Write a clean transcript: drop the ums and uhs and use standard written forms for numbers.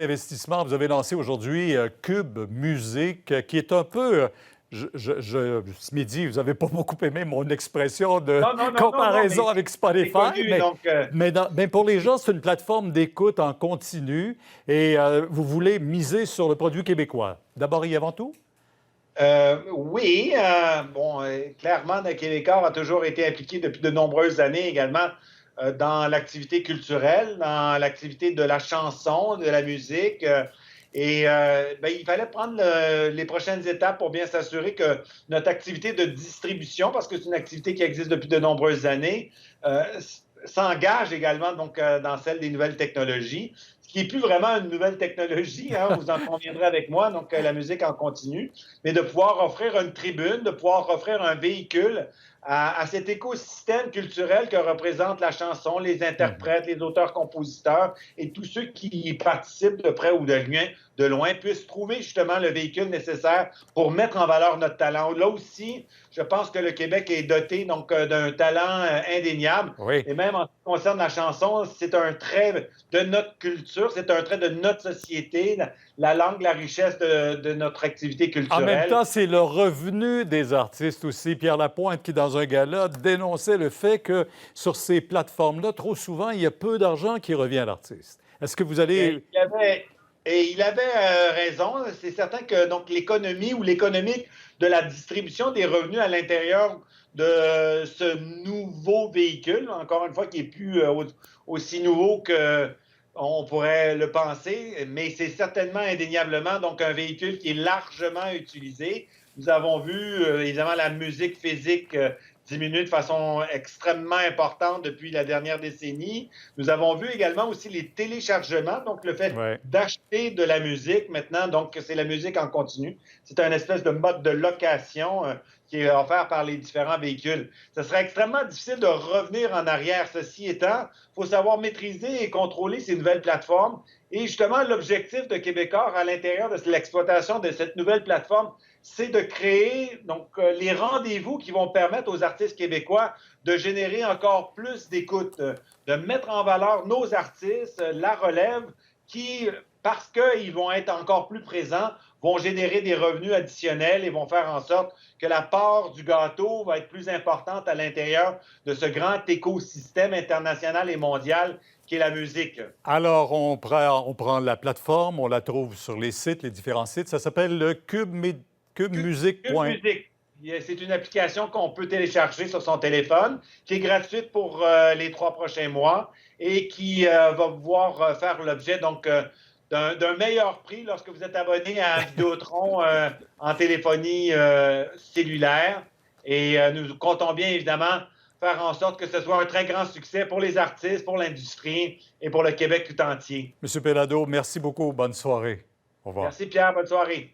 Investissement, vous avez lancé aujourd'hui Cube Musique, qui est un peu... ce midi, vous n'avez pas beaucoup aimé mon expression de Non, non, non, non, non, mais comparaison avec c'est Spotify, connu, donc mais pour les gens, c'est une plateforme d'écoute en continu et vous voulez miser sur le produit québécois. D'abord et avant tout? oui, bon, clairement, le Québécois a toujours été impliqué depuis de nombreuses années également dans l'activité culturelle, dans l'activité de la chanson, de la musique. Ben, il fallait prendre les prochaines étapes pour bien s'assurer que notre activité de distribution, parce que c'est une activité qui existe depuis de nombreuses années, s'engage également donc dans celle des nouvelles technologies, ce qui n'est plus vraiment une nouvelle technologie, hein, vous en conviendrez avec moi, donc la musique en continu, mais de pouvoir offrir une tribune, de pouvoir offrir un véhicule à cet écosystème culturel que représente la chanson, les interprètes, les auteurs-compositeurs et tous ceux qui y participent de près ou de loin puissent trouver justement le véhicule nécessaire pour mettre en valeur notre talent. Là aussi, je pense que le Québec est doté donc d'un talent indéniable. Oui. Et même en ce qui concerne la chanson, c'est un trait de notre culture, c'est un trait de notre société, la langue, la richesse de notre activité En même culturelle. temps, c'est le revenu des artistes aussi. Pierre Lapointe, qui, dans un gala, dénonçait le fait que sur ces plateformes-là, trop souvent, il y a peu d'argent qui revient à l'artiste. Est-ce que vous allez... Il avait raison. C'est certain que donc l'économie ou l'économique de la distribution des revenus à l'intérieur de ce nouveau véhicule, encore une fois, qui est plus aussi nouveau que on pourrait le penser, mais c'est certainement indéniablement donc un véhicule qui est largement utilisé. Nous avons vu évidemment la musique physique diminuer de façon extrêmement importante depuis la dernière décennie. Nous avons vu également aussi les téléchargements, donc le fait Ouais. d'acheter de la musique maintenant, donc c'est la musique en continu. C'est un espèce de mode de location qui est offert par les différents véhicules. Ce serait extrêmement difficile de revenir en arrière. Ceci étant, il faut savoir maîtriser et contrôler ces nouvelles plateformes. Et justement, l'objectif de Québécois à l'intérieur de l'exploitation de cette nouvelle plateforme, c'est de créer donc les rendez-vous qui vont permettre aux artistes québécois de générer encore plus d'écoute, de mettre en valeur nos artistes, la relève, qui, parce qu'ils vont être encore plus présents, vont générer des revenus additionnels et vont faire en sorte que la part du gâteau va être plus importante à l'intérieur de ce grand écosystème international et mondial qui est la musique. Alors, on prend la plateforme, on la trouve sur les sites, les différents sites. Ça s'appelle le Cube Musique. Cube Musique. C'est une application qu'on peut télécharger sur son téléphone, qui est gratuite pour les 3 prochains mois et qui va pouvoir faire l'objet donc d'un meilleur prix lorsque vous êtes abonné à Vidéotron en téléphonie cellulaire. Et nous comptons bien évidemment faire en sorte que ce soit un très grand succès pour les artistes, pour l'industrie et pour le Québec tout entier. Monsieur Pellado, merci beaucoup. Bonne soirée. Au revoir. Merci Pierre, bonne soirée.